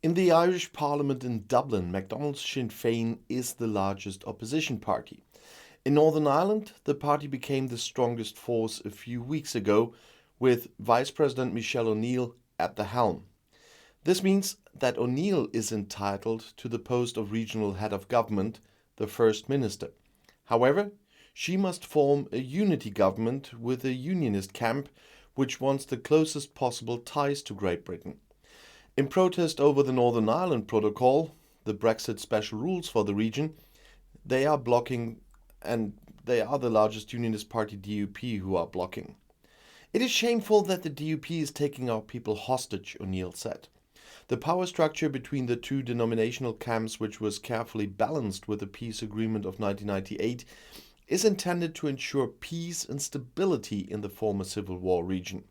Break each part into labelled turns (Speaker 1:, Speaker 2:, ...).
Speaker 1: In the Irish Parliament in Dublin, McDonald's Sinn Fein is the largest opposition party. In Northern Ireland, the party became the strongest force a few weeks ago, with Vice President Michelle O'Neill at the helm. This means that O'Neill is entitled to the post of regional head of government, the First Minister. However, she must form a unity government with a unionist camp which wants the closest possible ties to Great Britain. In protest over the Northern Ireland Protocol, the Brexit special rules for the region, they are blocking, and they are the largest unionist party DUP who are blocking. It is shameful that the DUP is taking our people hostage, O'Neill said. The power structure between the two denominational camps, which was carefully balanced with the peace agreement of 1998, is intended to ensure peace and stability in the former Civil War region.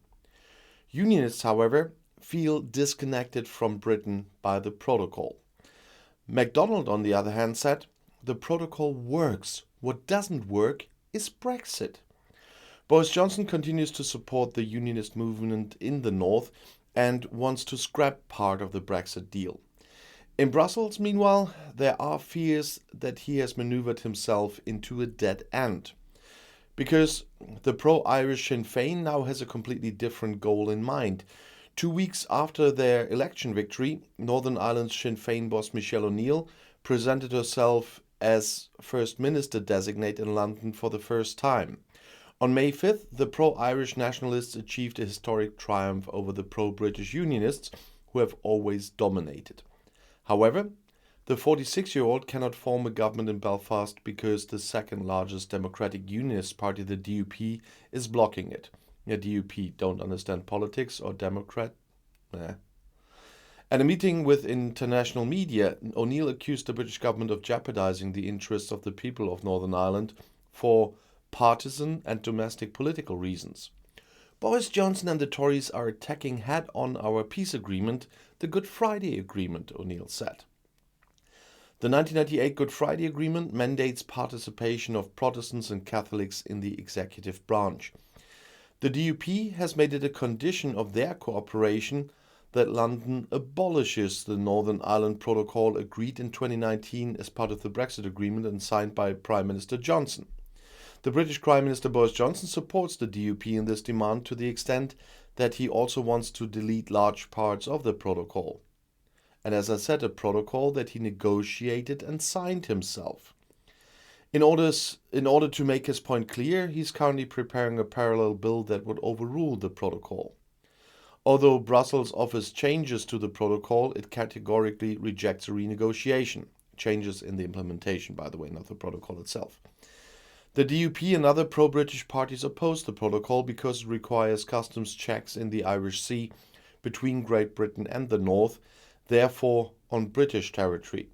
Speaker 1: Unionists, however, feel disconnected from Britain by the protocol. McDonald, on the other hand, said, "The protocol works. What doesn't work is Brexit." Boris Johnson continues to support the unionist movement in the north and wants to scrap part of the Brexit deal. In Brussels, meanwhile, there are fears that he has maneuvered himself into a dead end, because the pro-Irish Sinn Fein now has a completely different goal in mind. 2 weeks after their election victory, Northern Ireland's Sinn Féin boss Michelle O'Neill presented herself as First Minister designate in London for the first time. On May 5th, the pro-Irish nationalists achieved a historic triumph over the pro-British unionists, who have always dominated. However, the 46-year-old cannot form a government in Belfast because the second largest democratic unionist party, the DUP, is blocking it. The DUP don't understand politics or Democrat. Nah. At a meeting with international media, O'Neill accused the British government of jeopardizing the interests of the people of Northern Ireland for partisan and domestic political reasons. Boris Johnson and the Tories are attacking head-on our peace agreement, the Good Friday Agreement, O'Neill said. The 1998 Good Friday Agreement mandates participation of Protestants and Catholics in the executive branch. The DUP has made it a condition of their cooperation that London abolishes the Northern Ireland Protocol agreed in 2019 as part of the Brexit agreement and signed by Prime Minister Johnson. The British Prime Minister Boris Johnson supports the DUP in this demand to the extent that he also wants to delete large parts of the protocol. And as I said, a protocol that he negotiated and signed himself. In order to make his point clear, he's currently preparing a parallel bill that would overrule the protocol. Although Brussels offers changes to the protocol, it categorically rejects a renegotiation. Changes in the implementation, by the way, not the protocol itself. The DUP and other pro-British parties oppose the protocol because it requires customs checks in the Irish Sea between Great Britain and the North, therefore on British territory.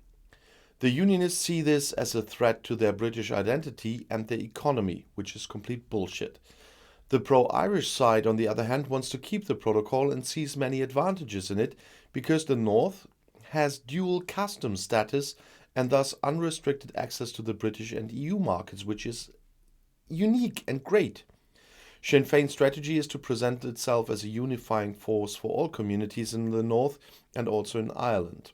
Speaker 1: The Unionists see this as a threat to their British identity and their economy, which is complete bullshit. The pro-Irish side, on the other hand, wants to keep the protocol and sees many advantages in it because the North has dual customs status and thus unrestricted access to the British and EU markets, which is unique and great. Sinn Féin's strategy is to present itself as a unifying force for all communities in the North and also in Ireland.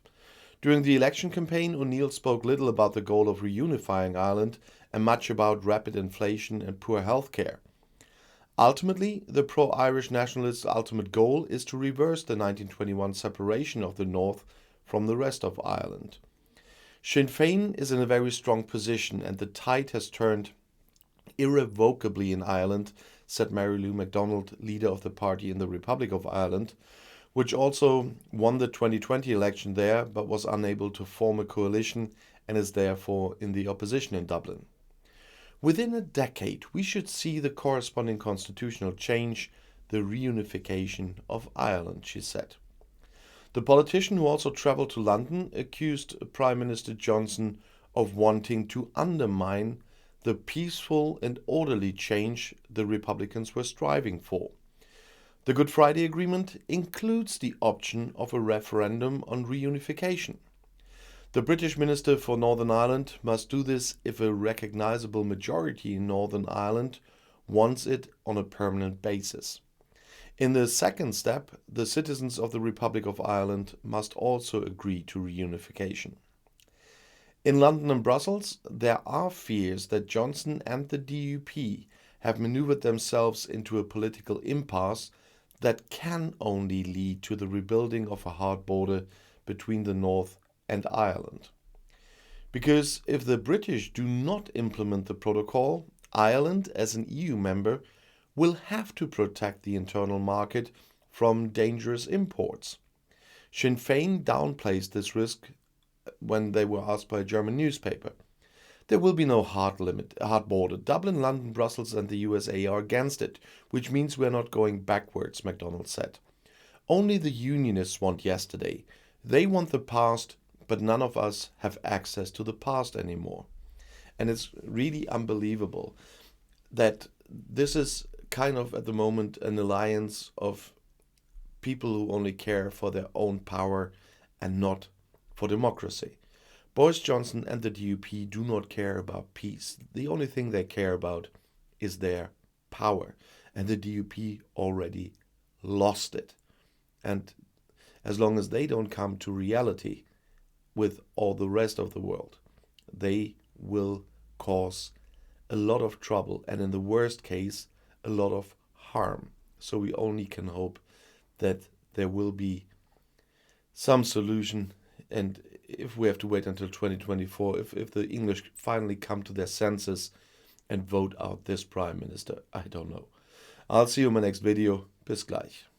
Speaker 1: During the election campaign, O'Neill spoke little about the goal of reunifying Ireland and much about rapid inflation and poor health care. Ultimately, the pro-Irish nationalists' ultimate goal is to reverse the 1921 separation of the North from the rest of Ireland. Sinn Féin is in a very strong position and the tide has turned irrevocably in Ireland, said Mary Lou McDonald, leader of the party in the Republic of Ireland, which also won the 2020 election there but was unable to form a coalition and is therefore in the opposition in Dublin. Within a decade, we should see the corresponding constitutional change, the reunification of Ireland, she said. The politician, who also travelled to London, accused Prime Minister Johnson of wanting to undermine the peaceful and orderly change the Republicans were striving for. The Good Friday Agreement includes the option of a referendum on reunification. The British Minister for Northern Ireland must do this if a recognisable majority in Northern Ireland wants it on a permanent basis. In the second step, the citizens of the Republic of Ireland must also agree to reunification. In London and Brussels, there are fears that Johnson and the DUP have maneuvered themselves into a political impasse that can only lead to the rebuilding of a hard border between the North and Ireland. Because if the British do not implement the protocol, Ireland, as an EU member, will have to protect the internal market from dangerous imports. Sinn Fein downplays this risk when they were asked by a German newspaper. There will be no hard border. Dublin, London, Brussels and the USA are against it, which means we're not going backwards, McDonald said. Only the unionists want yesterday. They want the past, but none of us have access to the past anymore. And it's really unbelievable that this is kind of at the moment an alliance of people who only care for their own power and not for democracy. Boris Johnson and the DUP do not care about peace. The only thing they care about is their power. And the DUP already lost it. And as long as they don't come to reality with all the rest of the world, they will cause a lot of trouble and in the worst case, a lot of harm. So we only can hope that there will be some solution. And if we have to wait until 2024, if the English finally come to their senses and vote out this prime minister, I don't know. I'll see you in my next video. Bis gleich.